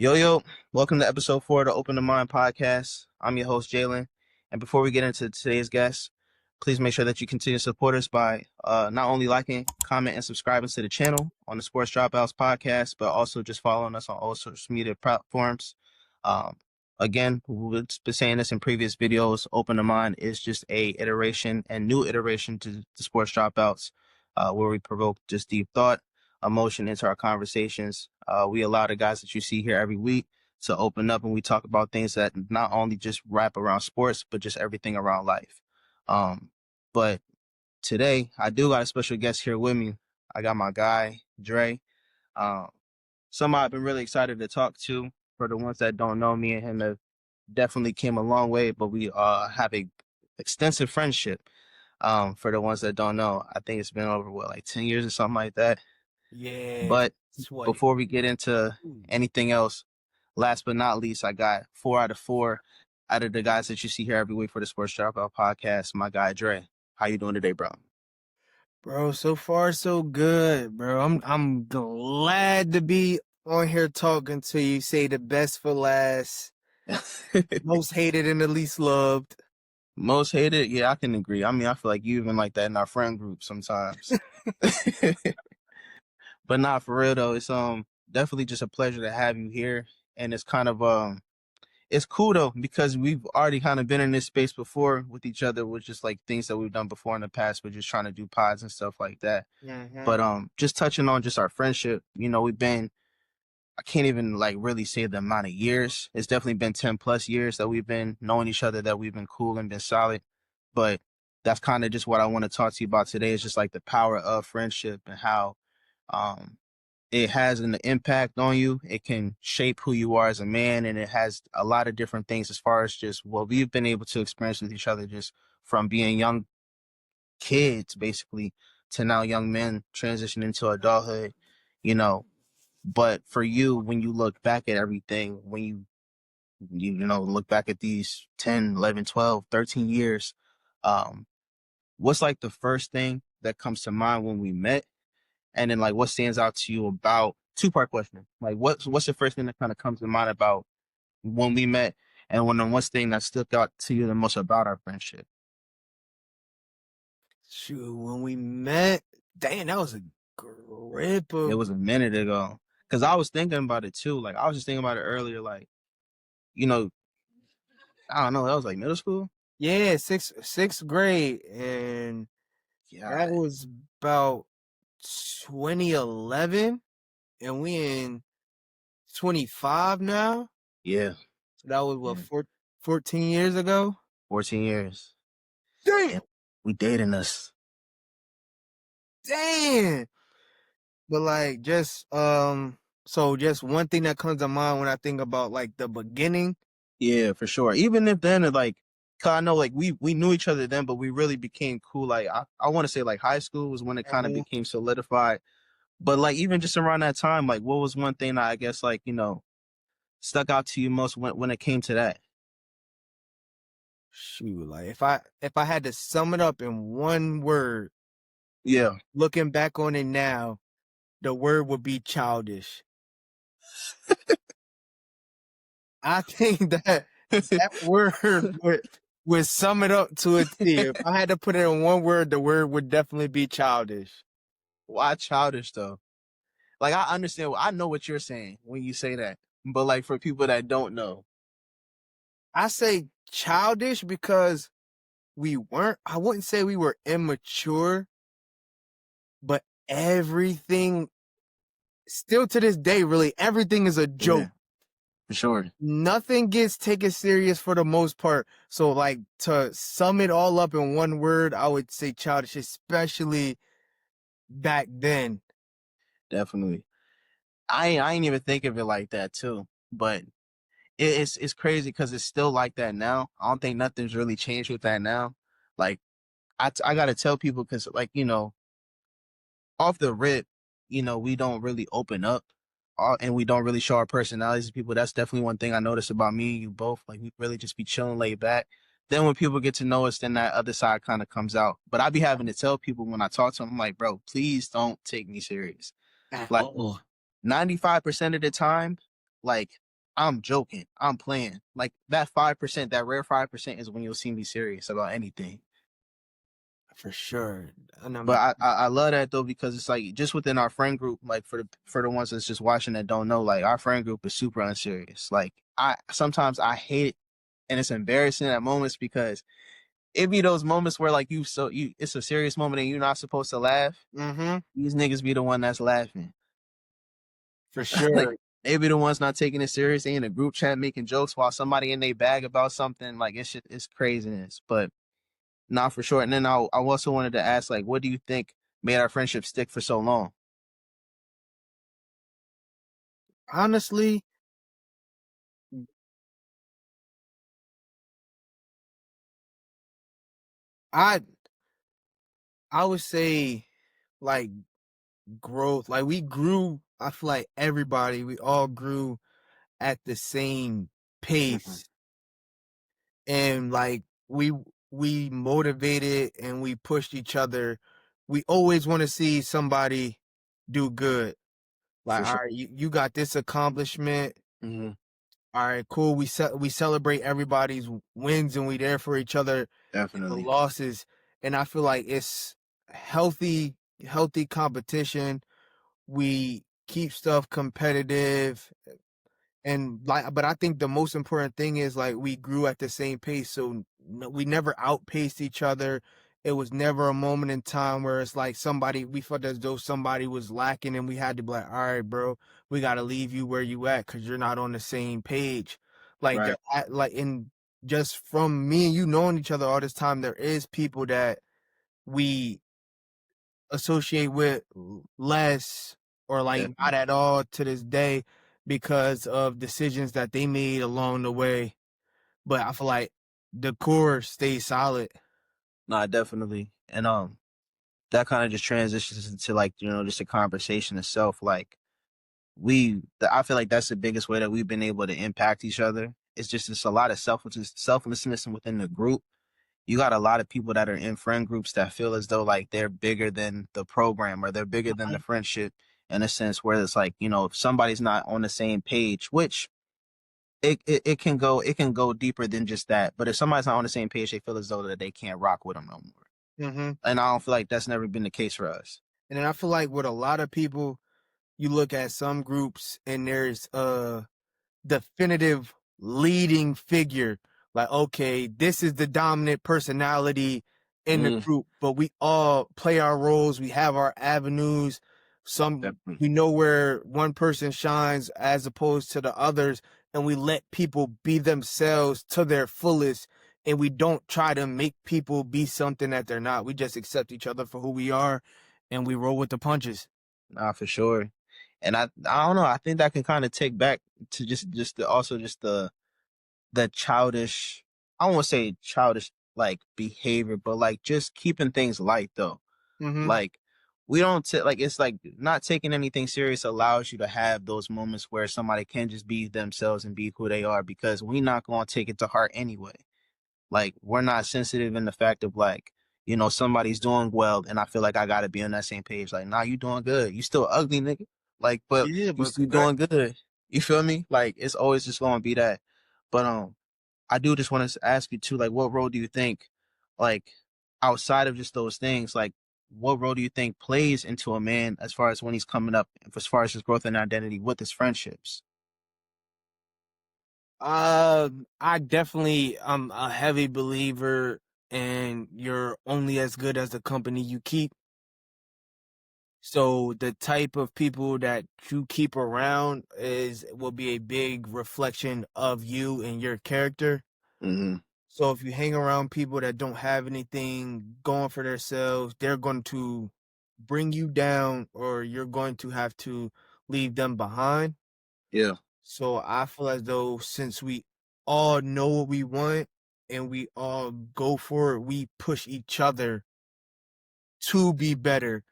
Yo, welcome to episode 4 of the Open the Mind podcast. I'm your host, Jalen. And before we get into today's guest, please make sure that you continue to support us by not only liking, comment, and subscribing to the channel on the Sports Dropouts podcast, but also just following us on all social media platforms. Um, Again, we've been saying this in previous videos. Open the Mind is just a iteration and new iteration to the Sports Dropouts, where we provoke just deep thought, emotion into our conversations. We allow the guys that you see here every week to open up, and we talk about things that not only just wrap around sports, but just everything around life. But today I do got a special guest here with me. I got my guy, Dre. Um, Somebody I've been really excited to talk to. For the ones that don't know, me and him have definitely came a long way, but we have a extensive friendship. For the ones that don't know, I think it's been over like 10 years or something like that. Yeah, But it's what before we get into anything else, last but not least, I got 4 out of 4 out of the guys that you see here every week for the Sports Dropout podcast. My guy Dre, how you doing today, bro? bro. So far, so good, bro. I'm glad to be on here talking to you. Say the best for last, most hated and the least loved. Most hated? Yeah, I can agree. I mean, I feel like you even like that in our friend group sometimes. But not for real though. It's definitely just a pleasure to have you here, and it's kind of it's cool though because we've already kind of been in this space before with each other with just like things that we've done before in the past. We're just trying to do pods and stuff like that. Mm-hmm. But just touching on just our friendship, we've been, I can't even like really say the amount of years. It's definitely been 10 plus years that we've been knowing each other, that we've been cool and been solid. But that's kind of just what I want to talk to you about today, is just like the power of friendship and how um it has an impact on you. It can shape who you are as a man, and it has a lot of different things as far as just what we've been able to experience with each other, just from being young kids basically to now young men transitioning into adulthood, you know. But for you, when you look back at everything, when you look back at these 10, 11, 12, 13 years, um, what's like the first thing that comes to mind when we met? And then like what stands out to you about, two-part question. Like what's the first thing that kind of comes to mind about when we met, and what's thing that stuck out to you the most about our friendship? Shoot, when we met, dang, that was a grip It of was a minute ago. Cause I was thinking about it too. Like I was just thinking about it earlier. Like, you know, I don't know, that was like middle school. yeah, sixth grade, and that Yeah. was about 2011, and we in 25 now. Yeah. So that was what Yeah. 14 years ago. 14 years. Damn, And we dating us. damn. But like so just one thing that comes to mind when I think about like the beginning. Yeah, for sure. Even if then, like, 'cause I know, like, we knew each other then, but we really became cool. Like, I want to say, like, high school was when it kind of Mhm. became solidified. But, like, even just around that time, like, what was one thing that I guess, like, stuck out to you most when it came to that? Shoot, like if I had to sum it up in one word, Yeah. looking back on it now, the word would be childish. I think that word would sum it up to a T. If I had to put it in one word, the word would definitely be childish. Why childish, though? Like, I understand, I know what you're saying when you say that. But, like, for people that don't know, I say childish because I wouldn't say we were immature, but everything, still to this day, really, everything is a yeah, joke. for sure. Nothing gets taken serious for the most part. So, like, to sum it all up in one word, I would say childish, especially back then. Definitely. I ain't even think of it like that, too. But it's crazy because it's still like that now. I don't think nothing's really changed with that now. Like I gotta tell people because like off the rip, we don't really open up, and we don't really show our personalities to people. That's definitely one thing I noticed about me and you both. Like we really just be chilling, laid back. Then when people get to know us, then that other side kind of comes out. But I be having to tell people when I talk to them, I'm like, bro, please don't take me serious. Like Oh, 95% of the time, like I'm joking. I'm playing. Like that 5%, that rare 5% is when you'll see me serious about anything. For sure. And But I love that though because it's like just within our friend group, like for the ones that's just watching that don't know, like our friend group is super unserious. Like I sometimes I hate it and it's embarrassing at moments because it be those moments where like you it's a serious moment and you're not supposed to laugh. mm-hmm, These niggas be the one that's laughing. for Like sure. they be the ones not taking it serious. They in a group chat making jokes while somebody in their bag about something. Like it's craziness. But not for sure. And then I also wanted to ask, like, what do you think made our friendship stick for so long? Honestly, I I would say like growth. Like we grew, I feel like everybody, we all grew at the same Mhm. pace. And like we motivated and we pushed each other. We always want to see somebody do good. Like, For all sure. right, you got this accomplishment. Hmm. All right, cool. We celebrate everybody's wins and we there for each other in the Definitely. losses. And I feel like it's healthy competition. We keep stuff competitive and like, but I think the most important thing is like we grew at the same pace, so we never outpaced each other. It was never a moment in time where it's like somebody we felt as though somebody was lacking and we had to be like, all right, bro, we got to leave you where you at because you're not on the same page. Like Right. like in just from me and you knowing each other all this time, there is people that we associate with less or like not Definitely. at all to this day because of decisions that they made along the way. But I feel like the core stays solid. Nah, definitely. And that kind of just transitions into like, just a conversation itself. Like I feel like that's the biggest way that we've been able to impact each other. It's a lot of selflessness within the group. You got a lot of people that are in friend groups that feel as though like they're bigger than the program or they're bigger than the friendship in a sense where it's like, if somebody's not on the same page, which it can go deeper than just that. But if somebody's not on the same page, they feel as though that they can't rock with them no more. Hmm. And I don't feel like that's never been the case for us. And then I feel like with a lot of people, you look at some groups and there's definitive leading figure. Like, okay, this is the dominant personality in the Mm, group, but we all play our roles. We have our avenues. Some definitely. we know where one person shines as opposed to the others, and we let people be themselves to their fullest. And we don't try to make people be something that they're not. We just accept each other for who we are, and we roll with the punches. Nah, for sure. And I don't know. I think that can kind of take back to also just the childish. I don't want to say childish like behavior, but like just keeping things light though. Mm-hmm. Like we don't like it's like not taking anything serious allows you to have those moments where somebody can just be themselves and be who they are because we not going to take it to heart anyway. Like we're not sensitive in the fact of like, somebody's doing well and I feel like I gotta be on that same page. Like, nah, you doing good. You still ugly, nigga. Like, but Yeah, you but still doing good. You feel me? Like it's always just gonna be that. But I do just want to ask you too, like what role do you think, like outside of just those things, like what role do you think plays into a man as far as when he's coming up, as far as his growth and identity with his friendships? I definitely I'm a heavy believer in you're only as good as the company you keep. So the type of people that you keep around is will be a big reflection of you and your character. Hmm. So if you hang around people that don't have anything going for themselves, they're going to bring you down or you're going to have to leave them behind. Yeah. So I feel as though since we all know what we want and we all go for it, we push each other to be better.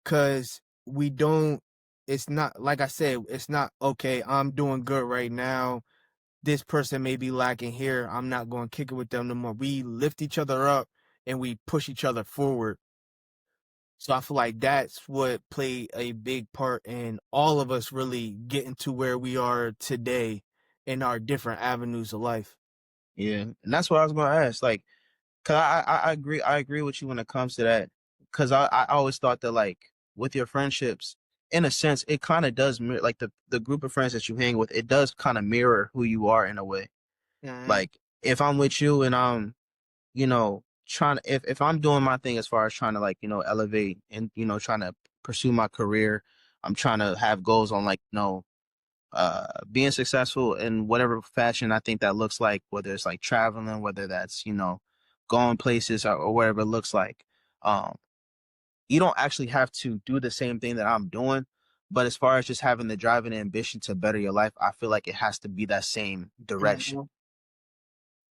Cause we don't, it's not, like I said, it's not, okay, I'm doing good right now. This person may be lacking here. I'm not going to kick it with them no more. We lift each other up and we push each other forward. So I feel like that's what played a big part in all of us really getting to where we are today in our different avenues of life. Yeah, and that's what I was gonna ask. Like, cause I agree with you when it comes to that. Cause I always thought that like with your friendships, in a sense, it kind of does mirror like the group of friends that you hang with. It does kind of mirror who you are in a way. Hmm. Like if I'm with you and I'm, trying to if I'm doing my thing as far as trying to like elevate and trying to pursue my career, I'm trying to have goals on like being successful in whatever fashion I think that looks like, whether it's like traveling, whether that's, going places or whatever it looks like. Um, you don't actually have to do the same thing that I'm doing. But as far as just having the drive and ambition to better your life, I feel like it has to be that same direction. Hmm.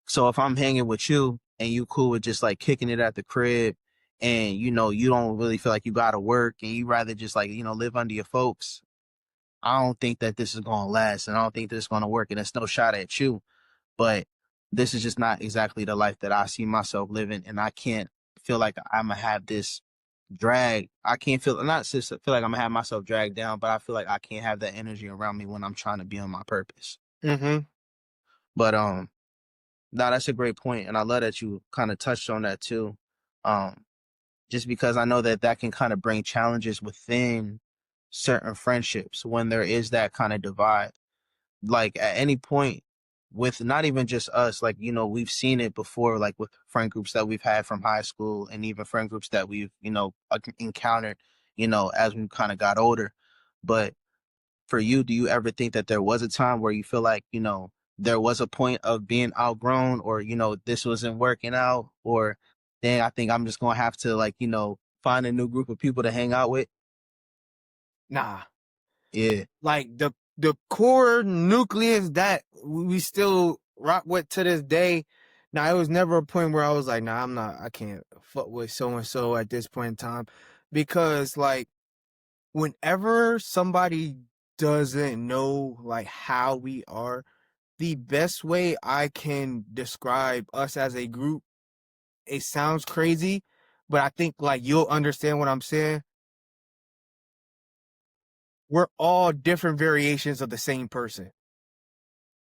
So if I'm hanging with you and you cool with just like kicking it at the crib and you don't really feel like you gotta work and you rather just like, live under your folks, I don't think that this is gonna last and I don't think this is gonna work. And it's no shot at you, but this is just not exactly the life that I see myself living, and I can't feel like I'm gonna have this drag. I can't feel not just feel like I'm gonna have myself dragged down, but I feel like I can't have that energy around me when I'm trying to be on my purpose. Hmm. But no, that's a great point, and I love that you kind of touched on that too. Um, just because I know that that can kind of bring challenges within certain friendships when there is that kind of divide. Like at any point with not even just us, like, we've seen it before, like with friend groups that we've had from high school and even friend groups that we've, encountered, as we kind of got older. But for you, do you ever think that there was a time where you feel like, there was a point of being outgrown or, this wasn't working out or then I think I'm just going to have to like, find a new group of people to hang out with? Nah, Yeah. like the core nucleus that we still rock with to this day. Now, it was never a point where I was like, nah, I can't fuck with so and so at this point in time, because like whenever somebody doesn't know like how we are, the best way I can describe us as a group, it sounds crazy, but I think like you'll understand what I'm saying. We're all different variations of the same person.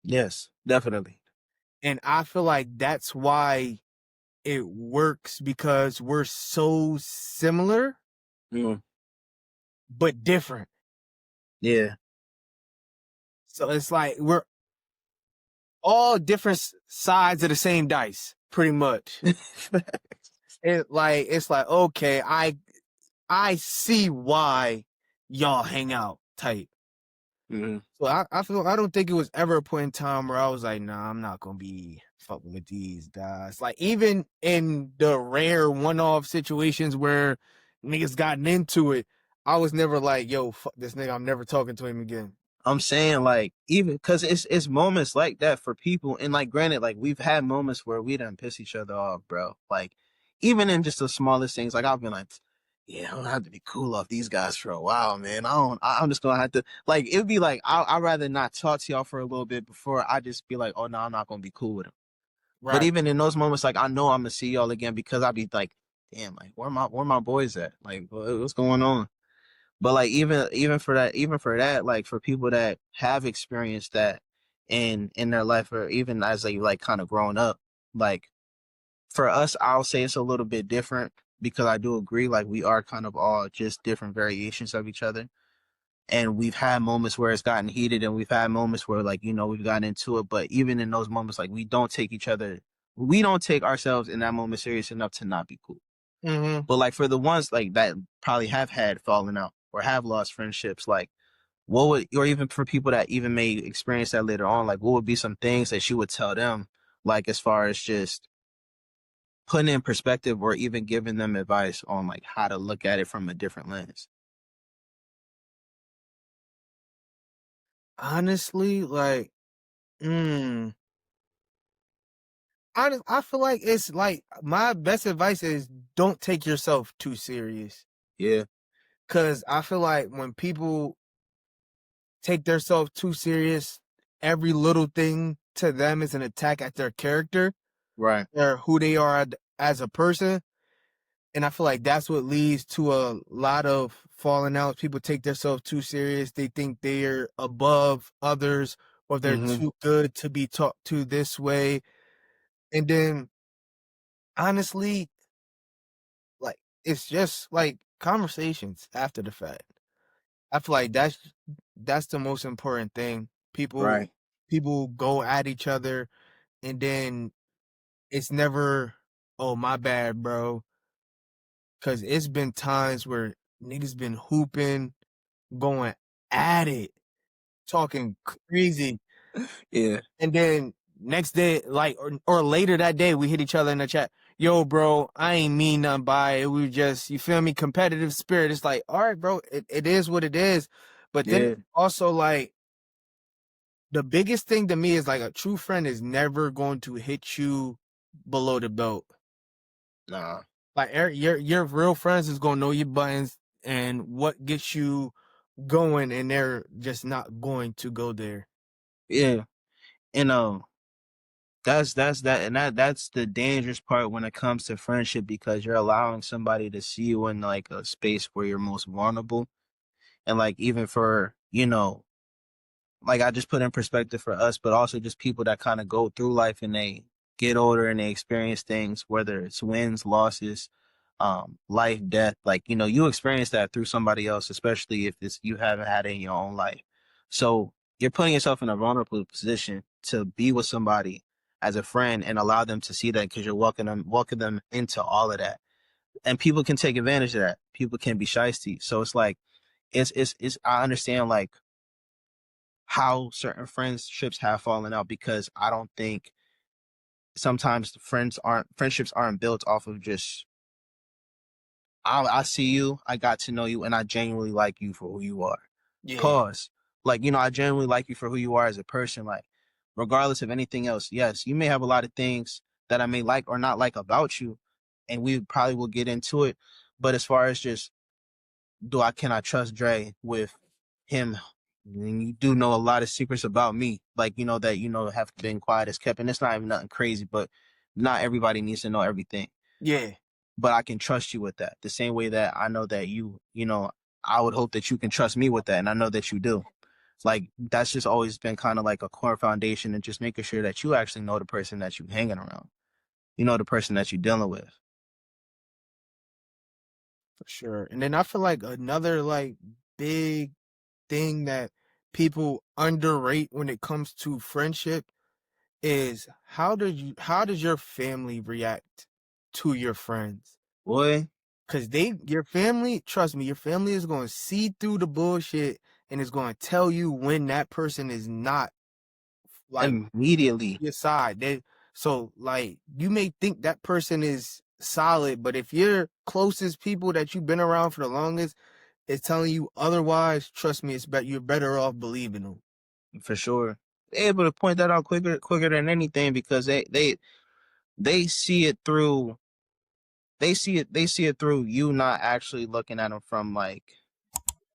Yes, definitely. And I feel like that's why it works, because we're so similar Mm, but different. yeah. So it's like we're all different sides of the same dice, pretty much. It's like okay, I see why y'all hang out type. Mhm. So I don't think it was ever a point in time where I was like, nah, I'm not gonna be fucking with these guys. Like even in the rare one-off situations where niggas gotten into it, I was never like, yo, fuck this nigga, I'm never talking to him again. I'm saying like even because it's moments like that for people, and like granted, like we've had moments where we done piss each other off, bro. Like even in just the smallest things, like I've been like, yeah, I'm gonna have to be cool off these guys for a while, man. I'm just gonna have to like it'd be like I'd rather not talk to y'all for a little bit before I just be like, oh no, I'm not gonna be cool with them. But Right. even in those moments, like I know I'm gonna see y'all again because I'd be like, damn, like where my boys at? Like what's going on? But like even for that, like for people that have experienced that in their life or even as they like kind of grown up, like for us, I'll say it's a little bit different because I do agree, like we are kind of all just different variations of each other. And we've had moments where it's gotten heated and we've had moments where like, we've gotten into it. But even in those moments, like we don't take ourselves in that moment serious enough to not be cool. Mm-hmm. But like for the ones like that probably have had fallen out or have lost friendships, like what would, or even for people that even may experience that later on, like what would be some things that you would tell them, like as far as just putting in perspective or even giving them advice on like how to look at it from a different lens? Honestly, like, mm, I feel like it's like my best advice is don't take yourself too serious. Yeah, Cause I feel like when people take themselves too serious, every little thing to them is an attack at their character right. or who they are as a person. And I feel like that's what leads to a lot of falling out. People take themselves too serious. They think they're above others or they're Mm-hmm. too good to be talked to this way. And then honestly, like it's just like conversations after the fact. I feel like that's the most important thing. People Right. people go at each other and then it's never, oh my bad, bro. Cause it's been times where niggas been hooping, going at it, talking crazy. Yeah. And then next day, like or later that day, we hit each other in the chat. Yo, bro, I ain't mean nothing by it. We just, you feel me, competitive spirit. It's like, all right, bro, it is what it is. But then Yeah. also like the biggest thing to me is like a true friend is never going to hit you below the belt. Nah. Like your real friends is gonna know your buttons and what gets you going, and they're just not going to go there. Yeah. And that's that and that's the dangerous part when it comes to friendship because you're allowing somebody to see you in like a space where you're most vulnerable. And like even for, like I just put in perspective for us, but also just people that kind of go through life and they get older and they experience things, whether it's wins, losses, life, death. Like, you experience that through somebody else, especially if it's you haven't had it in your own life. So you're putting yourself in a vulnerable position to be with somebody as a friend and allow them to see that because you're walking them into all of that. And people can take advantage of that. People can be shysty. So it's like it's I understand like how certain friendships have fallen out because I don't think sometimes the friendships aren't built off of just I see you, I got to know you, and I genuinely like you for who you are. Yeah, Pause. Like, I genuinely like you for who you are as a person. Like, regardless of anything else, yes, you may have a lot of things that I may like or not like about you, and we probably will get into it. But as far as just can I trust Dre with him? And you do know a lot of secrets about me, like that have been quiet as kept, and it's not even nothing crazy, but not everybody needs to know everything. yeah, But I can trust you with that, the same way that I know that I would hope that you can trust me with that, and I know that you do. Like that's just always been kind of like a core foundation, and just making sure that you actually know the person that you're hanging around, the person that you're dealing with. for sure. And then I feel like another like big thing that people underrate when it comes to friendship is how does your family react to your friends? Boy, Cause your family, trust me, your family is going to see through the bullshit and is going to tell you when that person is not like immediately, your side. So like you may think that person is solid, but if your closest people that you've been around for the longest is telling you otherwise, trust me, you're better off believing them. for sure. They're able to point that out quicker than anything because they see it through they see it through you not actually looking at them from like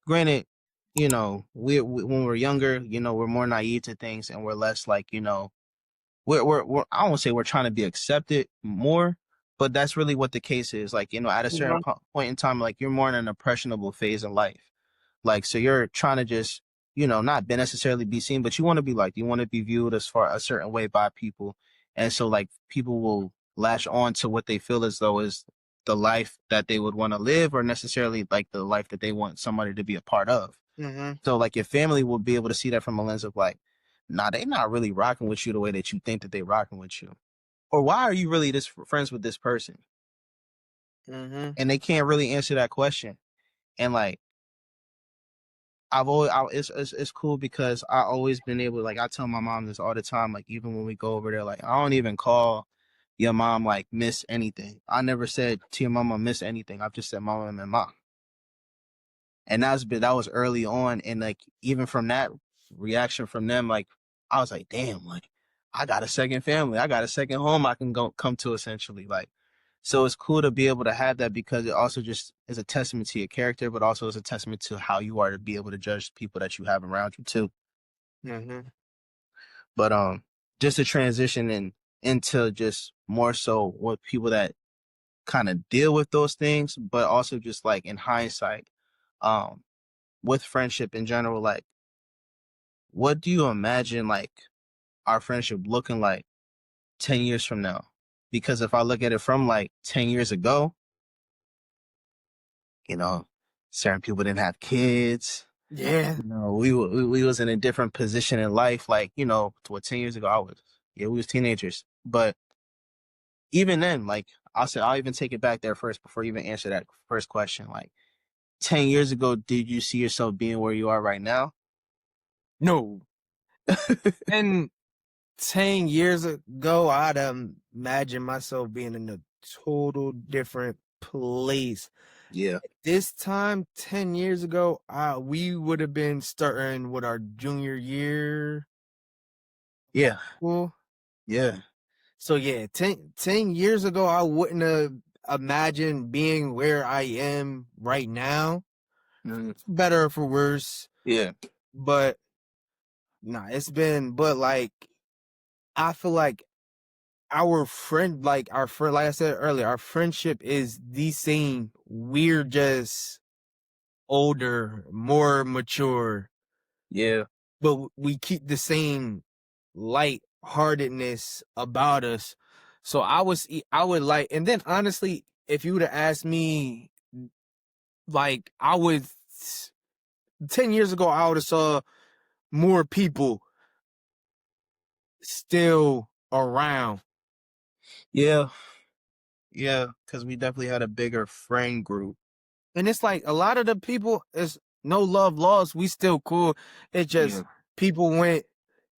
granted, we when we're younger, we're more naive to things and we're less like, we're I won't say we're trying to be accepted more, but that's really what the case is. Like, at a certain point in time, like you're more in an impressionable phase in life. Like, so you're trying to just, not be necessarily be seen, but you want to be liked. You want to be viewed as far a certain way by people. And so like people will latch on to what they feel as though is the life that they would want to live or necessarily like the life that they want somebody to be a part of. Mm-hmm. So like your family will be able to see that from a lens of like, nah, they not really rocking with you the way that you think that they rocking with you. Or why are you really this friends with this person? Mm-hmm. And they can't really answer that question. And like it's cool because I always been able like I tell my mom this all the time. Like even when we go over there, like I don't even call your mom like miss anything. I never said to your mama miss anything. I've just said mama and mom. And that was early on, and like even from that reaction from them, like I was like, damn, like I got a second family, I got a second home I can go come to essentially. Like, so it's cool to be able to have that because it also just is a testament to your character, but also is a testament to how you are to be able to judge people that you have around you too. Mm-hmm. But just to transition into just more so with people that kind of deal with those things, but also just like in hindsight, um, with friendship in general, like what do you imagine like our friendship looking like 10 years from now? Because if I look at it from like 10 years ago, you know, certain people didn't have kids. Yeah. We was in a different position in life. Like, to what 10 years ago I was. Yeah, we was teenagers. But even then, like I'll even take it back there first before you even answer that first question. Like 10 years ago, did you see yourself being where you are right now? No. And 10 years ago, I'd imagine myself being in a total different place. Yeah. This time, 10 years ago, we would have been starting with our junior year Yeah. school. Yeah. So yeah, 10 years ago, I wouldn't have imagined being where I am right now. Mhm. Better or for worse, Yeah. but nah, but like, I feel like like I said earlier, our friendship is the same. We're just older, more mature, Yeah. but we keep the same light-heartedness about us. So I would like, and then honestly, if you would have asked me, like, 10 years ago, I would have saw more people still around. Yeah. Yeah. Because we definitely had a bigger friend group. And it's like a lot of the people is no love lost. We still cool. It Yeah. just people went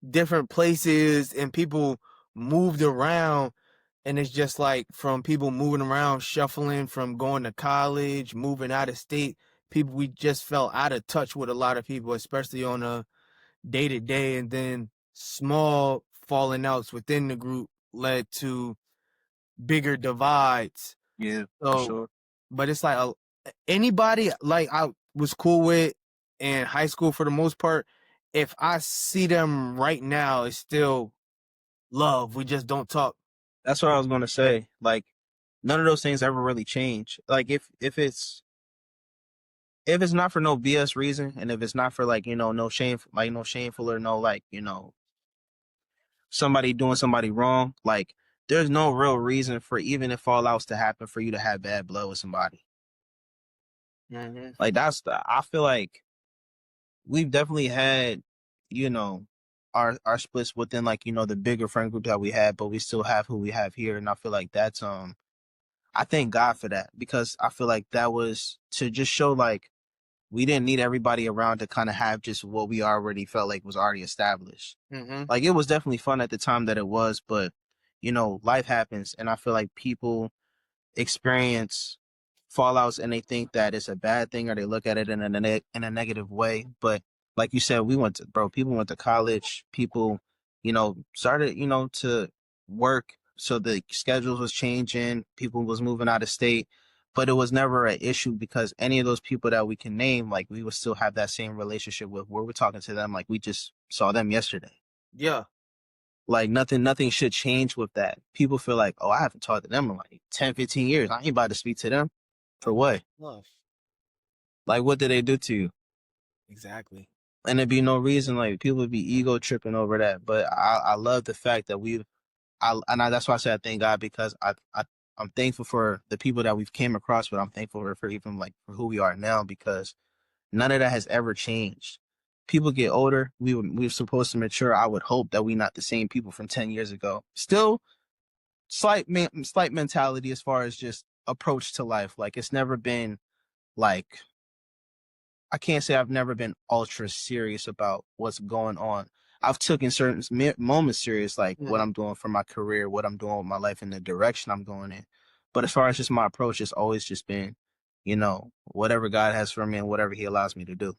different places and people moved around. And it's just like from people moving around, shuffling from going to college, moving out of state. People, we just felt out of touch with a lot of people, especially on a day to day. And then small falling outs within the group led to bigger divides. Yeah. For So, sure. but it's like anybody like I was cool with in high school for the most part. If I see them right now, it's still love. We just don't talk. That's what I was gonna say. Like, none of those things ever really change. Like, if it's not for no BS reason, and if it's not for like no shame, like no shameful or no like somebody doing somebody wrong, like there's no real reason for even if fallouts to happen for you to have bad blood with somebody. Mm-hmm. Like I feel like we've definitely had, you know, our splits within like, the bigger friend group that we had, but we still have who we have here. And I feel like that's I thank God for that because I feel like that was to just show like we didn't need everybody around to kind of have just what we already felt like was already established. Mm-hmm. Like it was definitely fun at the time that it was, but life happens and I feel like people experience fallouts and they think that it's a bad thing or they look at it in a negative way. But like you said, people went to college, people, started, to work. So the schedules was changing, people was moving out of state, but it was never an issue because any of those people that we can name, like we would still have that same relationship with where we're talking to them like we just saw them yesterday. Yeah. Like nothing should change with that. People feel like, oh, I haven't talked to them in like 10, 15 years. I ain't about to speak to them. For what? Love. Like what did they do to you? Exactly. And there'd be no reason like people would be ego tripping over that. But I love the fact that that's why I say I thank God because I'm thankful for the people that we've came across, but I'm thankful for even like for who we are now because none of that has ever changed. People get older. We're supposed to mature. I would hope that we're not the same people from 10 years ago. Still slight mentality as far as just approach to life. Like it's never been like I can't say I've never been ultra serious about what's going on. I've taken certain moments serious, like what Mm-hmm. I'm doing for my career, what I'm doing with my life, and the direction I'm going in. But as far as just my approach, it's always just been, whatever God has for me and whatever He allows me to do.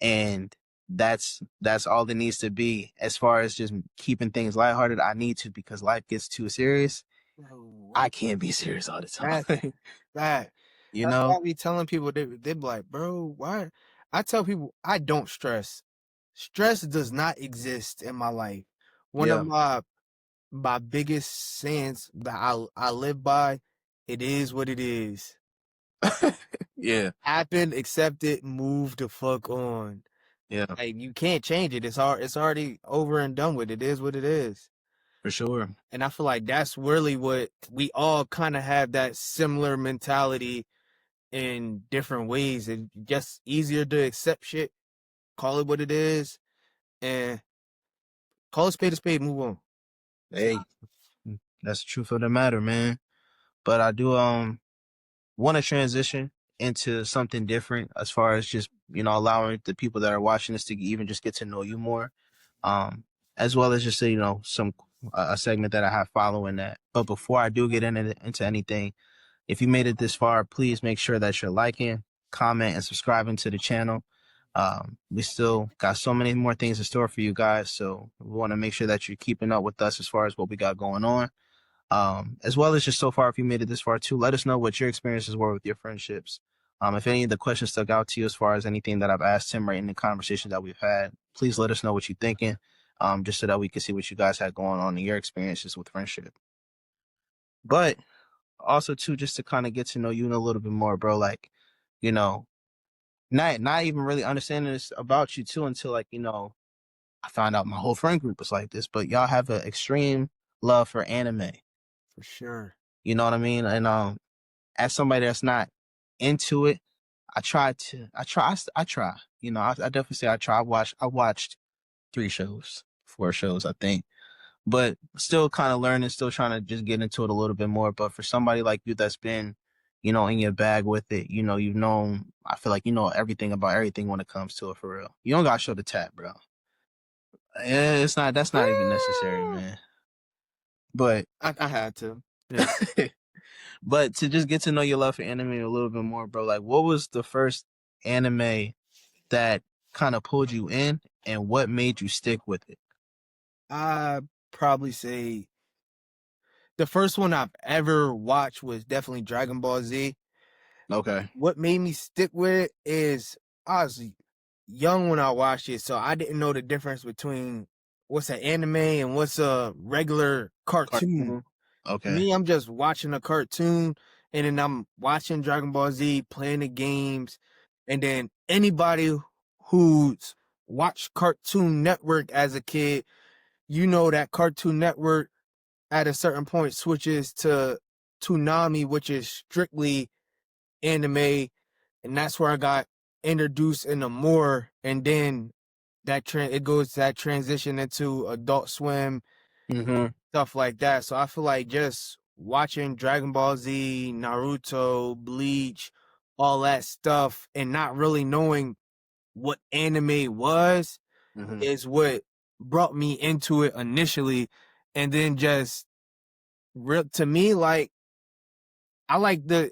And that's all it needs to be. As far as just keeping things lighthearted, I need to because life gets too serious. I What? can't be serious all the That time. that you that's why know? I be telling people they be like, bro, why? I tell people I don't stress. Stress does not exist in my life. One of Yeah. my biggest sayings that I live by, it is what it is. yeah. Happened, accept it, move the fuck on. Yeah, Like you can't change it. It's already over and done with. It is what it is. for sure. And I feel like that's really what we all kind of have, that similar mentality in different ways. It's just easier to accept shit, call it what it is, and call a spade, move on. Hey, that's the truth of the matter, man. But I do want to transition into something different as far as just, allowing the people that are watching this to even just get to know you more. Um, as well as just, some a segment that I have following that. But before I do get into anything, if you made it this far, please make sure that you're liking, comment, and subscribing to the channel. We still got so many more things in store for you guys, so we want to make sure that you're keeping up with us as far as what we got going on. As well as just so far, if you made it this far too, let us know what your experiences were with your friendships. If any of the questions stuck out to you as far as anything that I've asked him right in the conversation that we've had, please let us know what you're thinking, just so that we can see what you guys had going on in your experiences with friendship. But also too, just to kind of get to know you a little bit more, bro. Like, you know, not even really understanding this about you too until like, I found out my whole friend group was like this, but y'all have an extreme love for anime. For sure. You know what I mean? And as somebody that's not into it, I try. I definitely say I try. I watched 3 shows, 4 shows, I think. But still kind of learning, still trying to just get into it a little bit more. But for somebody like you that's been, in your bag with it, you've known, I feel like you know everything about everything when it comes to it for real. You don't gotta show the tap, bro. That's not even necessary, man. But I had to. Yeah. but to just get to know your love for anime a little bit more, bro, like what was the first anime that kind of pulled you in and what made you stick with it? I probably say the first one I've ever watched was definitely Dragon Ball Z. Okay. What made me stick with it is I was young when I watched it, so I didn't know the difference between what's an anime and what's a regular cartoon. Cartoon. To Okay. me, I'm just watching a cartoon, and then I'm watching Dragon Ball Z, playing the games, and then anybody who's watched Cartoon Network as a kid, you know that Cartoon Network at a certain point switches to Toonami, which is strictly anime, and that's where I got introduced into more. And then it goes that transition into Adult Swim, Mm-hmm. stuff like that. So I feel like just watching Dragon Ball Z, Naruto, Bleach, all that stuff, and not really knowing what anime was Mm-hmm. is what brought me into it initially. And then just real to me, like I like the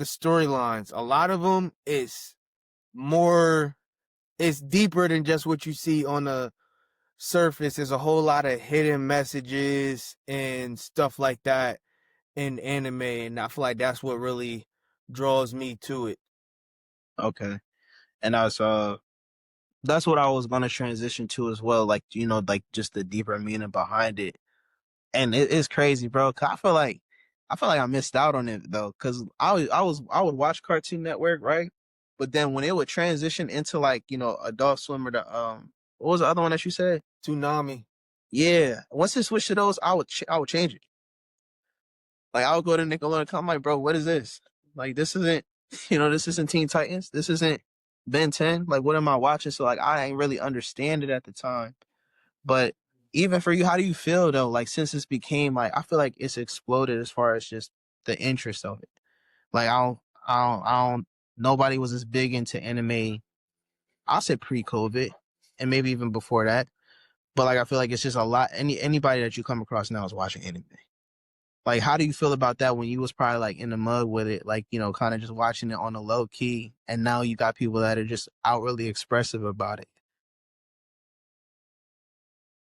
storylines. A lot of them is more, it's deeper than just what you see on the surface. There's a whole lot of hidden messages and stuff like that in anime, and I feel like that's what really draws me to it. Okay. And that's what I was gonna transition to as well. Like, like just the deeper meaning behind it. And it's crazy, bro. 'Cause I feel like I missed out on it though. Cause I would watch Cartoon Network, right? But then when it would transition into like, Adult Swim or the what was the other one that you said? Toonami. Yeah. Once it switched to those, I would change it. Like I would go to Nickelodeon, I'm like, bro, what is this? Like this isn't, this isn't Teen Titans. This isn't Ben 10. Like what am I watching? So like I ain't really understand it at the time. But even for you, how do you feel though? Like since this became like, I feel like it's exploded as far as just the interest of it. Like I don't. Nobody was as big into anime. I'll say pre-COVID, and maybe even before that. But like I feel like it's just a lot. Anybody that you come across now is watching anime. Like, how do you feel about that when you was probably like in the mud with it, like kind of just watching it on a low key, and now you got people that are just outwardly expressive about it.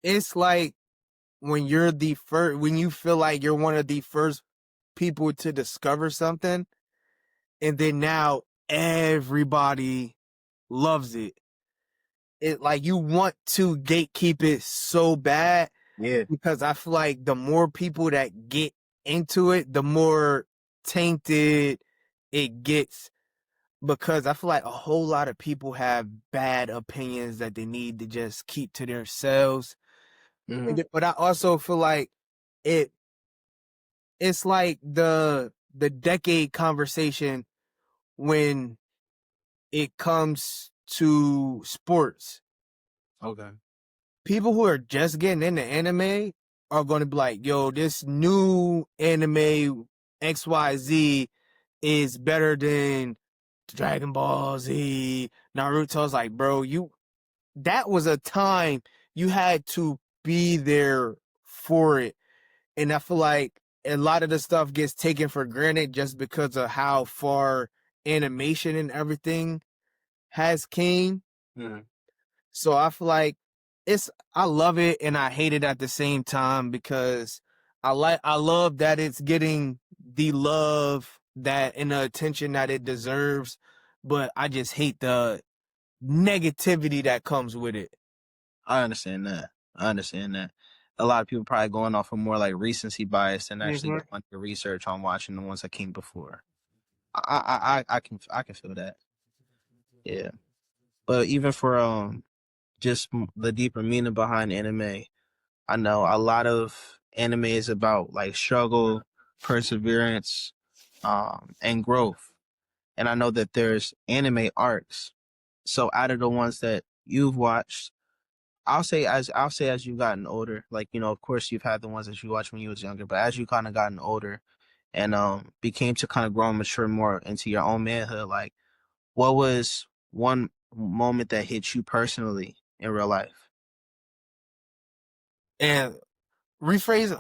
It's like when you're the first, when you feel like you're one of the first people to discover something, and then now everybody loves it. It like you want to gatekeep it so bad, Yeah. because I feel like the more people that get into it, the more tainted it gets. because I feel like a whole lot of people have bad opinions that they need to just keep to themselves. Hmm. But I also feel like it it's like the decade conversation when it comes to sports. Okay. People who are just getting into anime are going to be like, yo, this new anime XYZ is better than Dragon Ball Z, Naruto's like, bro, that was a time you had to be there for it. And I feel like a lot of the stuff gets taken for granted just because of how far animation and everything has came. Hmm. So I feel like I love it and I hate it at the same time because I love that it's getting the love that and the attention that it deserves, but I just hate the negativity that comes with it. I understand that. I understand that. A lot of people probably going off of more like recency bias and actually Hmm. doing like the research on watching the ones that came before. I can feel that. Yeah. But even for just the deeper meaning behind anime, I know a lot of anime is about like struggle, perseverance, and growth. And I know that there's anime arcs. So out of the ones that you've watched, I'll say as you've gotten older, like of course you've had the ones that you watched when you was younger, but as you kind of gotten older and became to kind of grow and mature more into your own manhood, like what was one moment that hit you personally in real life? And rephrase.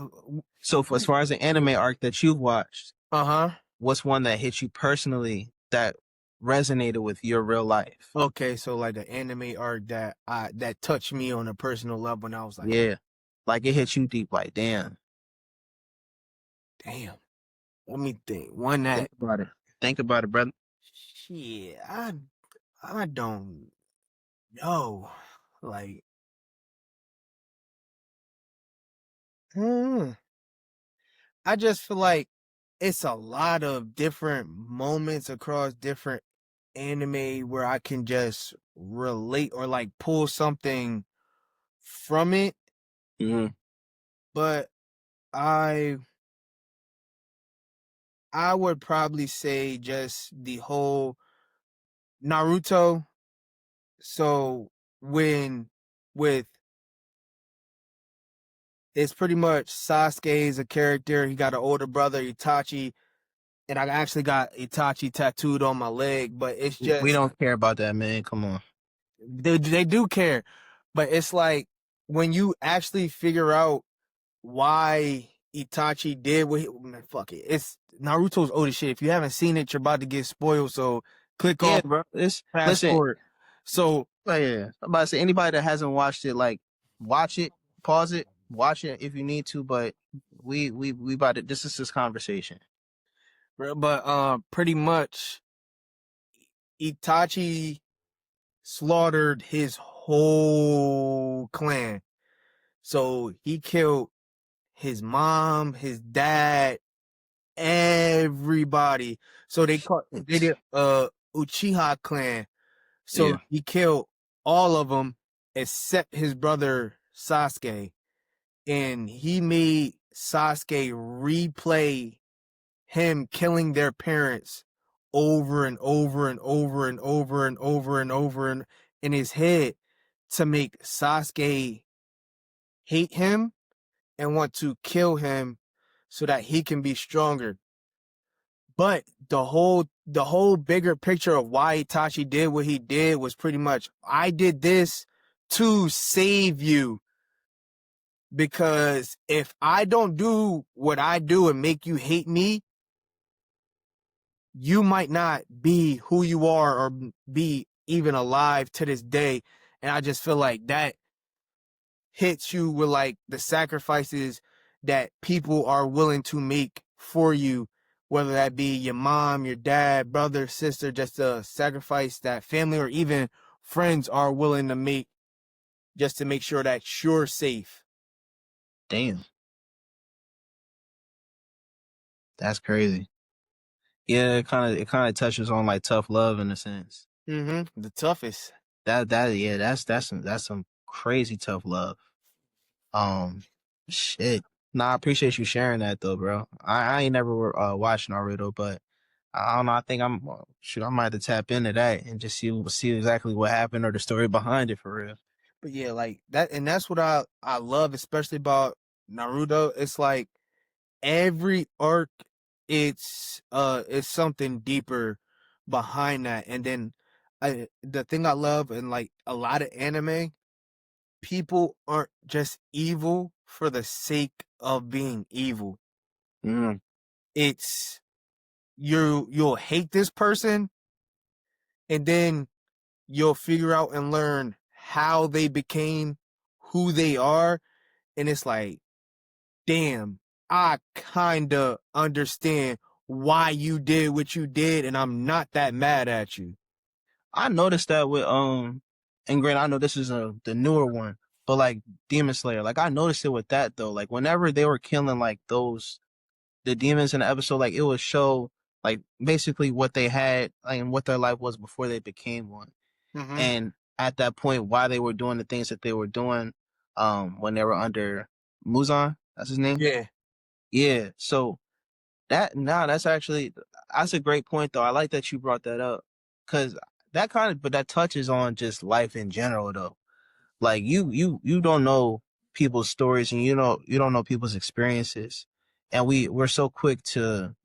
So as far as the anime arc that you've watched, Uh-huh. what's one that hit you personally that resonated with your real life? Okay, so like the anime art that touched me on a personal level, and I was like, Yeah. Like it hit you deep, like damn. damn. Let me think. One Think that about it. Think about it, brother. shit, I don't know. Like, hmm, I just feel like it's a lot of different moments across different anime where I can just relate or like pull something from it. Hmm. But I I would probably say just the whole Naruto. So when with it's pretty much Sasuke is a character. He got an older brother, Itachi, and I actually got Itachi tattooed on my leg. But it's We just don't care about that, man. Come on. they do care, but it's like when you actually figure out why Itachi did what man, fuck it. It's Naruto's old as shit. If you haven't seen it, you're about to get spoiled. So click Yeah, off, bro. It's fast listen. forward. So Oh, yeah, I'm about to say anybody that hasn't watched it, like, watch it, pause it, watch it if you need to. But we about to. This is this conversation. but pretty much Itachi slaughtered his whole clan. So he killed his mom, his dad, everybody. So they It's, did Uchiha clan. yeah. So he killed all of them except his brother Sasuke, and he made Sasuke replay him killing their parents over and over and over and over and over and over and in his head to make Sasuke hate him and want to kill him so that he can be stronger. But the whole bigger picture of why Itachi did what he did was pretty much I did this to save you, because if I don't do what I do and make you hate me, you might not be who you are or be even alive to this day. And I just feel like that hits you with like the sacrifices that people are willing to make for you, whether that be your mom, your dad, brother, sister, just a sacrifice that family or even friends are willing to make just to make sure that you're safe. Damn, that's crazy. Yeah, it kind of touches on like tough love in a sense. The toughest. Yeah, that's some crazy tough love. Um, shit. Nah, I appreciate you sharing that though, bro. I ain't never watched Naruto, but I don't know. I think shoot. I might have to tap into that and just see exactly what happened or the story behind it for real. But yeah, like that, and that's what I love, especially about Naruto. It's like every arc, it's something deeper behind that. And then the thing I love in like a lot of anime, people aren't just evil for the sake of being evil. Mm, It's you'll hate this person, and then you'll figure out and learn how they became who they are, and it's like, damn, I kinda understand why you did what you did, and I'm not that mad at you. I noticed that with and granted, I know this is the newer one, but like Demon Slayer, like I noticed it with that though. Like whenever they were killing like the demons in the episode, like it would show like basically what they had like, and what their life was before they became one. Mm-hmm. And at that point, why they were doing the things that they were doing, when they were under Muzan, that's his name. Yeah. Yeah. So that's a great point though. I like that you brought that up because but that touches on just life in general though. Like you don't know people's stories and you don't know people's experiences. And we're so quick to,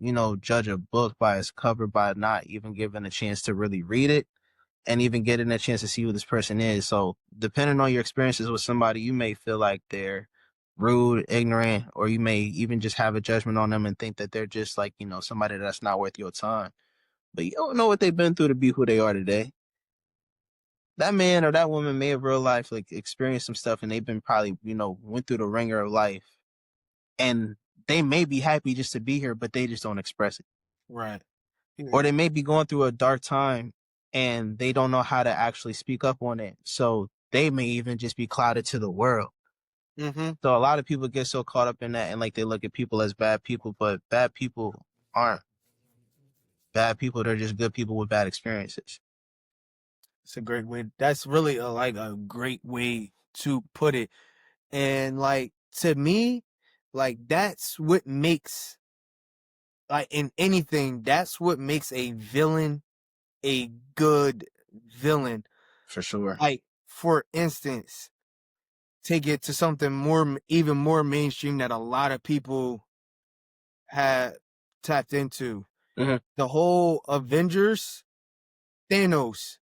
judge a book by its cover by not even giving a chance to really read it and even getting a chance to see who this person is. So depending on your experiences with somebody, you may feel like they're rude, ignorant, or you may even just have a judgment on them and think that they're just like, somebody that's not worth your time. But you don't know what they've been through to be who they are today. That man or that woman may have real life like experienced some stuff and they've been probably, went through the ringer of life. And they may be happy just to be here, but they just don't express it. Right. Or Yeah. they may be going through a dark time and they don't know how to actually speak up on it. So they may even just be clouded to the world. Mm-hmm. So a lot of people get so caught up in that and like they look at people as bad people, but bad people aren't bad people. They're just good people with bad experiences. It's a great way. That's really like a great way to put it. And like to me, like that's what makes, like in anything, that's what makes a villain a good villain. For sure. Like for instance, take it to something even more mainstream that a lot of people had tapped into. Hmm. The whole Avengers, Thanos.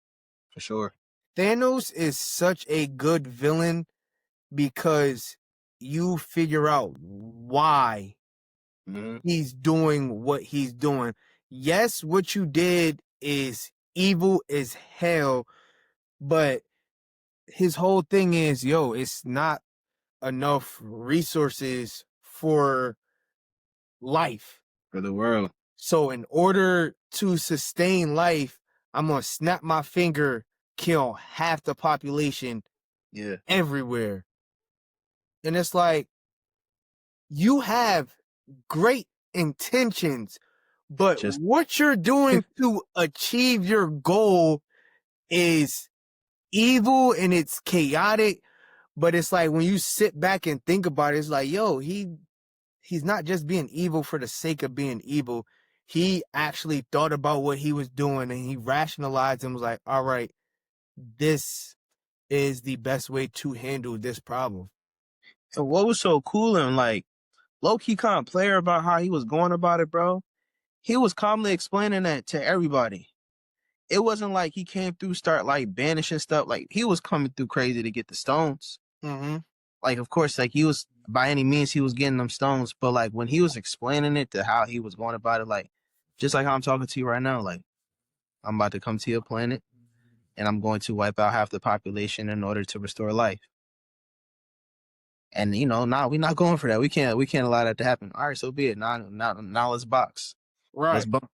For sure. Thanos is such a good villain because you figure out why Hmm. he's doing what he's doing. Yes, what you did is evil as hell, but his whole thing is, yo, it's not enough resources for life. For the world. So in order to sustain life, I'm gonna snap my finger, kill half the population Yeah. everywhere. And it's like, you have great intentions, but Just what you're doing to achieve your goal is evil and it's chaotic. But it's like when you sit back and think about it, it's like, yo, he's not just being evil for the sake of being evil. He actually thought about what he was doing and he rationalized and was like, all right, this is the best way to handle this problem. and what was so cool and like low key kind of player about how he was going about it, bro. He was calmly explaining that to everybody. It wasn't like he came through start like banishing stuff. Like he was coming through crazy to get the stones. Mm-hmm. Like of course, like he was by any means he was getting them stones, but like when he was explaining it to how he was going about it, like just like how I'm talking to you right now, like I'm about to come to your planet and I'm going to wipe out half the population in order to restore life. And nah, we're not going for that. We can't allow that to happen. All right, so be it. Now let's box. Let's Right. bump.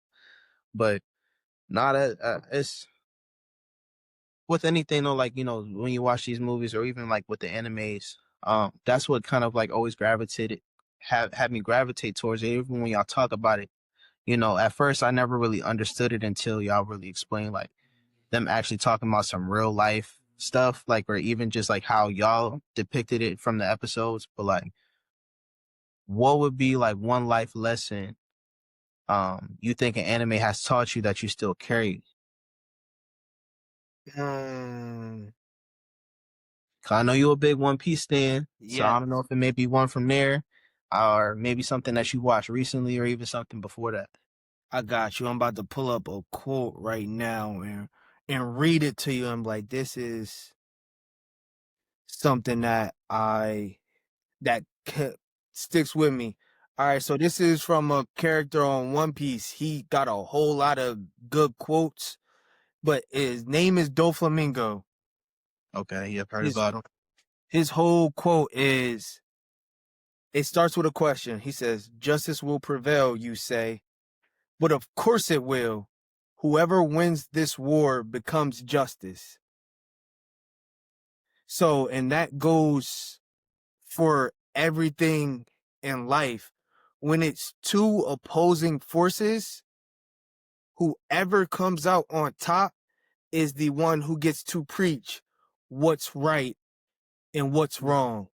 But not it's with anything though, like when you watch these movies or even like with the animes, that's what kind of like always gravitated have me gravitate towards it. Even when y'all talk about it, At first I never really understood it until y'all really explained like them actually talking about some real life stuff, like or even just like how y'all depicted it from the episodes. But like, what would be like one life lesson you think an anime has taught you that you still carry? Mm, 'Cause I know you're a big One Piece fan, so yeah, I don't know if it may be one from there, or maybe something that you watched recently, or even something before that. I got you. I'm about to pull up a quote right now and read it to you. I'm like, this is something that sticks with me. All right, so this is from a character on One Piece. He got a whole lot of good quotes, but his name is Doflamingo. Okay, yeah, I've heard His about him. his whole quote is it starts with a question. He says, "Justice will prevail, you say, but of course it will. Whoever wins this war becomes justice." So, and that goes for everything in life. When it's two opposing forces, whoever comes out on top is the one who gets to preach what's right and what's wrong.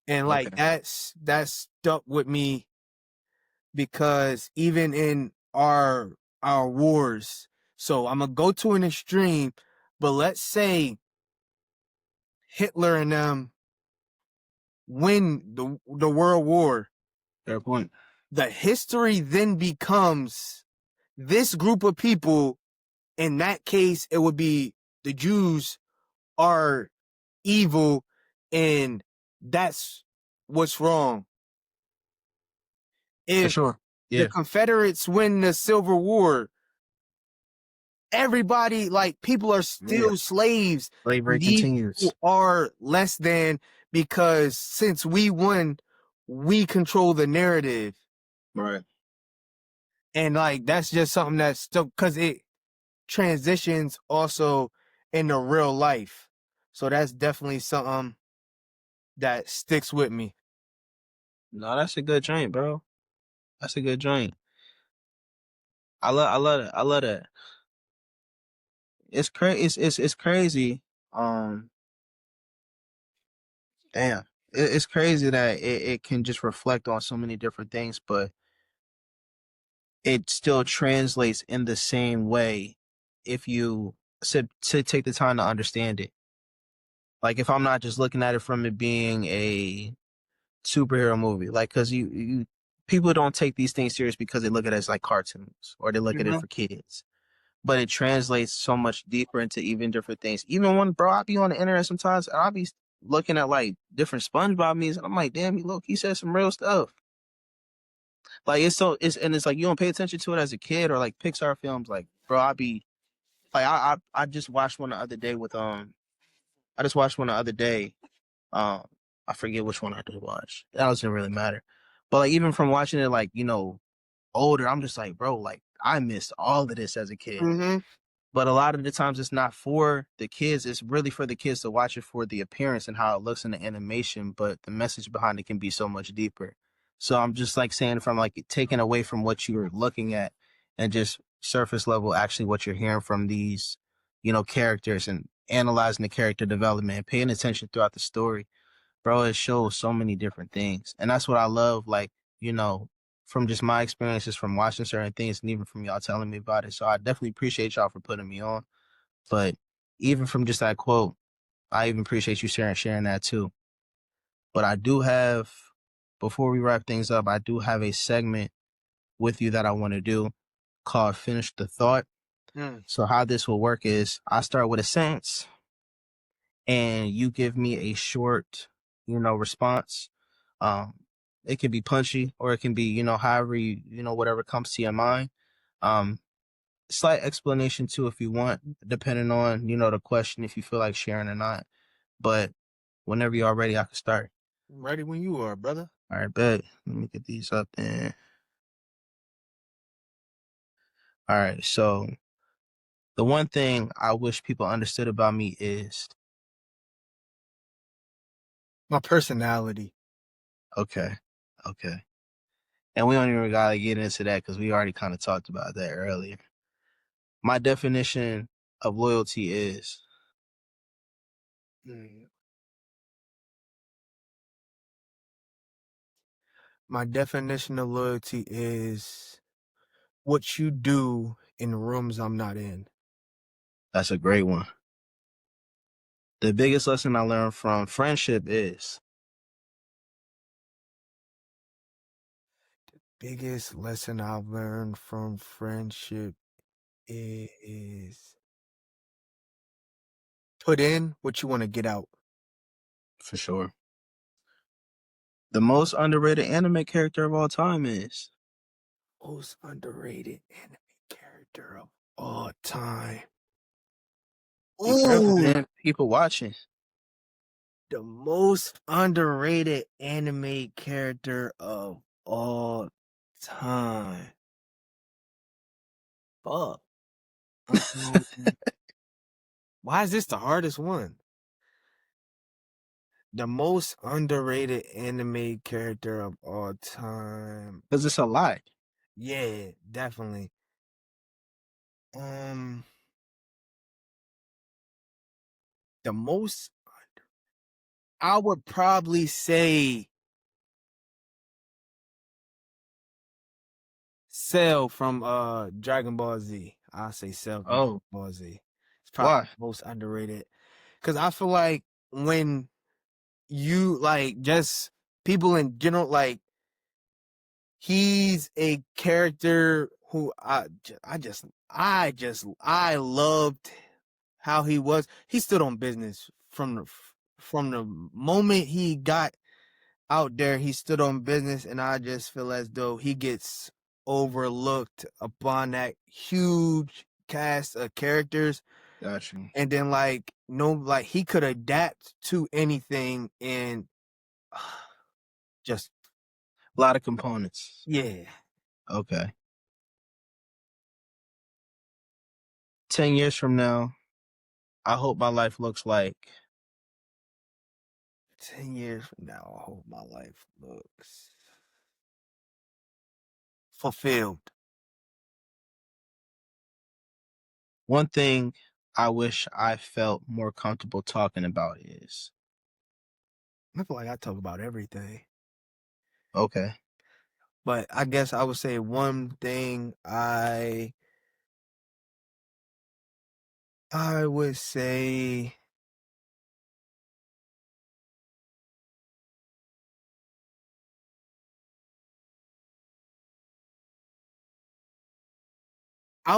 And like Okay, that's stuck with me because even in our wars, so I'm gonna go to an extreme, but let's say Hitler and them win the world war. fair point. The history then becomes this group of people. In that case, it would be the Jews are evil and that's what's wrong. For If sure. the Yeah, Confederates win the Civil War, everybody, like, people are yeah. still slaves. Slavery These continues. people are less than because since we won, we control the narrative. Right. And like that's just something that's still because it transitions also into real life. So that's definitely something that sticks with me. No, that's a good joint, bro. That's a good joint. I love it. I love that. It's crazy. Um, damn, it's crazy that it can just reflect on so many different things, but it still translates in the same way if you to take the time to understand it. Like if I'm not just looking at it from it being a superhero movie, like because you people don't take these things serious because they look at it as like cartoons or they look at it Mhm. for kids. But it translates so much deeper into even different things. Even when, bro, I be on the internet sometimes and I'll be looking at like different SpongeBob memes and I'm like, damn, he said some real stuff. Like it's like you don't pay attention to it as a kid or like Pixar films. Like, bro, I be like I just watched one the other day with I just watched one the other day. Um I forget which one I did watch. That doesn't really matter. But like even from watching it like, older, I'm just like, bro, like I missed all of this as a kid. Mhm. But a lot of the times it's not for the kids. It's really for the kids to watch it for the appearance and how it looks in the animation. But the message behind it can be so much deeper. So I'm just like saying from like taking away from what you were looking at and just surface level, actually what you're hearing from these, characters and analyzing the character development and paying attention throughout the story, bro, it shows so many different things. And that's what I love, like, from just my experiences from watching certain things and even from y'all telling me about it. So I definitely appreciate y'all for putting me on. But even from just that quote, I even appreciate you sharing that too. But I do have, before we wrap things up, I do have a segment with you that I want to do called Finish the Thought. Mm. So how this will work is I start with a sentence and you give me a short, response. Um, it can be punchy or it can be, however whatever comes to your mind. Um, Slight explanation too if you want, depending on, the question, if you feel like sharing or not. But whenever you're ready, I can start. I'm ready when you are, brother. All right, bet. Let me get these up then. All right, so the one thing I wish people understood about me is My personality. okay, okay. And we don't even gotta get into that because we already kind of talked about that earlier. My definition of loyalty is Mm. My definition of loyalty is what you do in rooms I'm not in. that's a great one. The biggest lesson I learned from friendship is Biggest lesson I've learned from friendship is put in what you want to get out. for sure. The most underrated anime character of all time is. Most underrated anime character of all time. Be careful, Ooh, man. People watching. the most underrated anime character of all time. Fuck. Um, why is this the hardest one? The most underrated anime character of all time. Because it's a lot. Yeah, definitely. Um, the most I would probably say Cell from Dragon Ball Z. I'll say Cell from Oh, Dragon Ball Z. It's probably why? the most underrated. Cause I feel like when you like just people in general, like he's a character who I loved how he was. He stood on business from the moment he got out there. He stood on business, and I just feel as though he gets overlooked upon that huge cast of characters. Got you. And then like no, like he could adapt to anything and just A lot of components. yeah. Okay. 10 years from now, I hope my life looks like 10 years from now, I hope my life looks fulfilled. one thing I wish I felt more comfortable talking about is. I feel like I talk about everything. Okay. But I guess I would say one thing I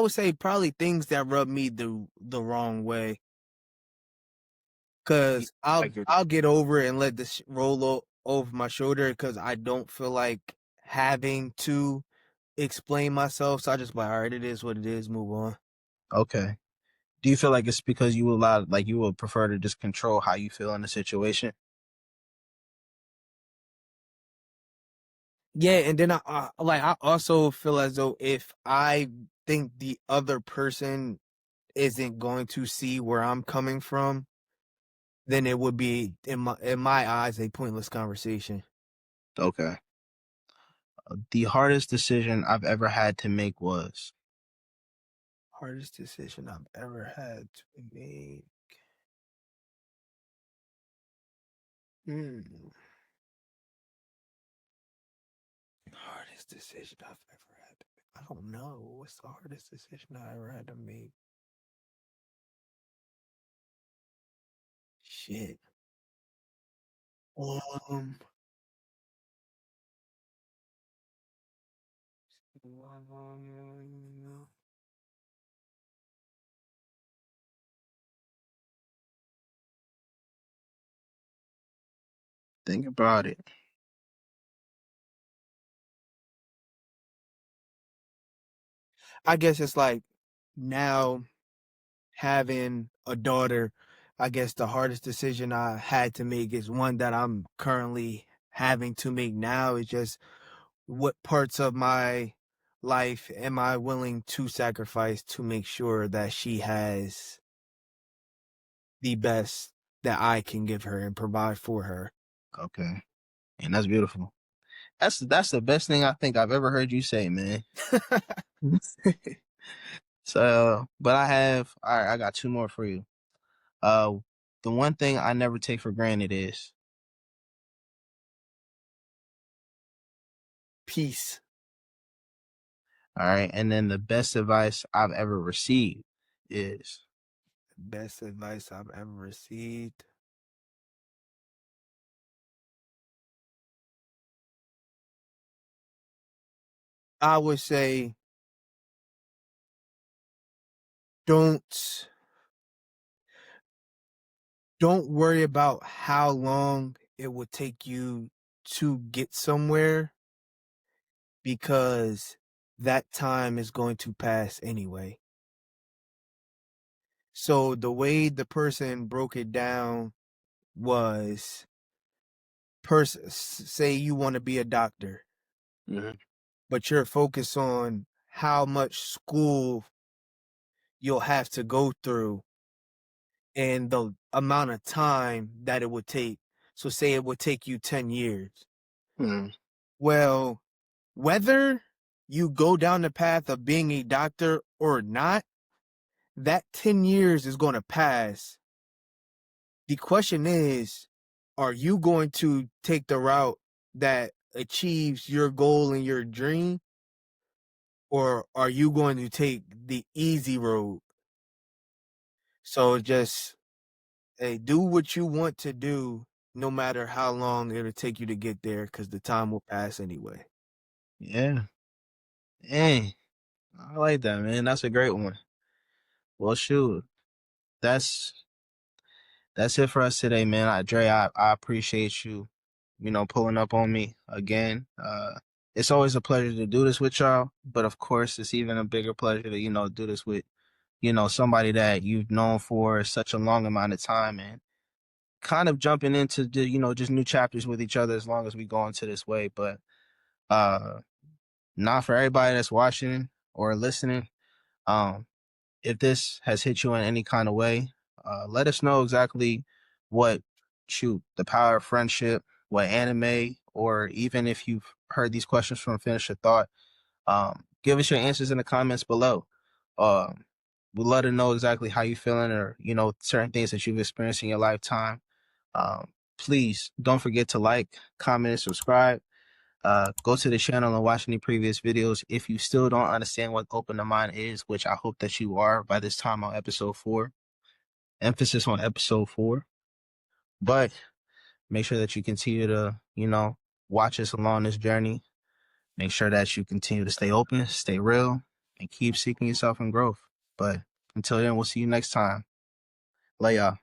would say probably things that rub me the wrong way. You- Cause Like you're I'll get over it and let this over my shoulder because I don't feel like having to explain myself. So I just like, all right, it is what it is. Move on. okay. Do you feel like it's because you allow, like you would prefer to just control how you feel in the situation? Yeah, and then I also feel as though if I think the other person isn't going to see where I'm coming from, then it would be in my eyes a pointless conversation. Okay. The hardest decision I've ever had to make was. Hardest decision I've ever had to make. Hmm. Hardest decision I've ever had to make. I don't know. What's the hardest decision I ever had to make? Shit. Um. Think about it. I guess it's like now having a daughter, I guess the hardest decision I had to make is one that I'm currently having to make now is just what parts of my life am I willing to sacrifice to make sure that she has the best that I can give her and provide for her. Okay. And that's beautiful. That's the best thing I think I've ever heard you say, man. So, but all right, I got two more for you. Uh, the one thing I never take for granted is, Peace. all right, and then the best advice I've ever received is, Best advice I've ever received. I would say don't don't worry about how long it will take you to get somewhere, because that time is going to pass anyway. So the way the person broke it down was, say you want to be a doctor, Mhm. but you're focused on how much school you'll have to go through and the amount of time that it would take. So say it would take you 10 years. Mhm. Well, whether you go down the path of being a doctor or not, that 10 years is going to pass. The question is, are you going to take the route that achieves your goal and your dream? Or are you going to take the easy road? So just, hey, do what you want to do, no matter how long it'll take you to get there, because the time will pass anyway. Yeah, dang, I like that, man. That's a great one. Well, shoot, that's that's it for us today, man. I appreciate you, pulling up on me again. It's always a pleasure to do this with y'all, but of course, it's even a bigger pleasure to, do this with, somebody that you've known for such a long amount of time and kind of jumping into the, just new chapters with each other as long as we go into this way. But uh not for everybody that's watching or listening. Um, if this has hit you in any kind of way, let us know exactly what, the power of friendship, what anime, or even if you've heard these questions from Finish a Thought, give us your answers in the comments below. Um, we'd love to know exactly how you're feeling or, certain things that you've experienced in your lifetime. Please don't forget to like, comment, and subscribe. Go to the channel and watch any previous videos. If you still don't understand what open the mind is, which I hope that you are by this time on episode 4, emphasis on episode 4, but make sure that you continue to, watch us along this journey. Make sure that you continue to stay open, stay real, and keep seeking yourself and growth. But until then, we'll see you next time. Lay y'all.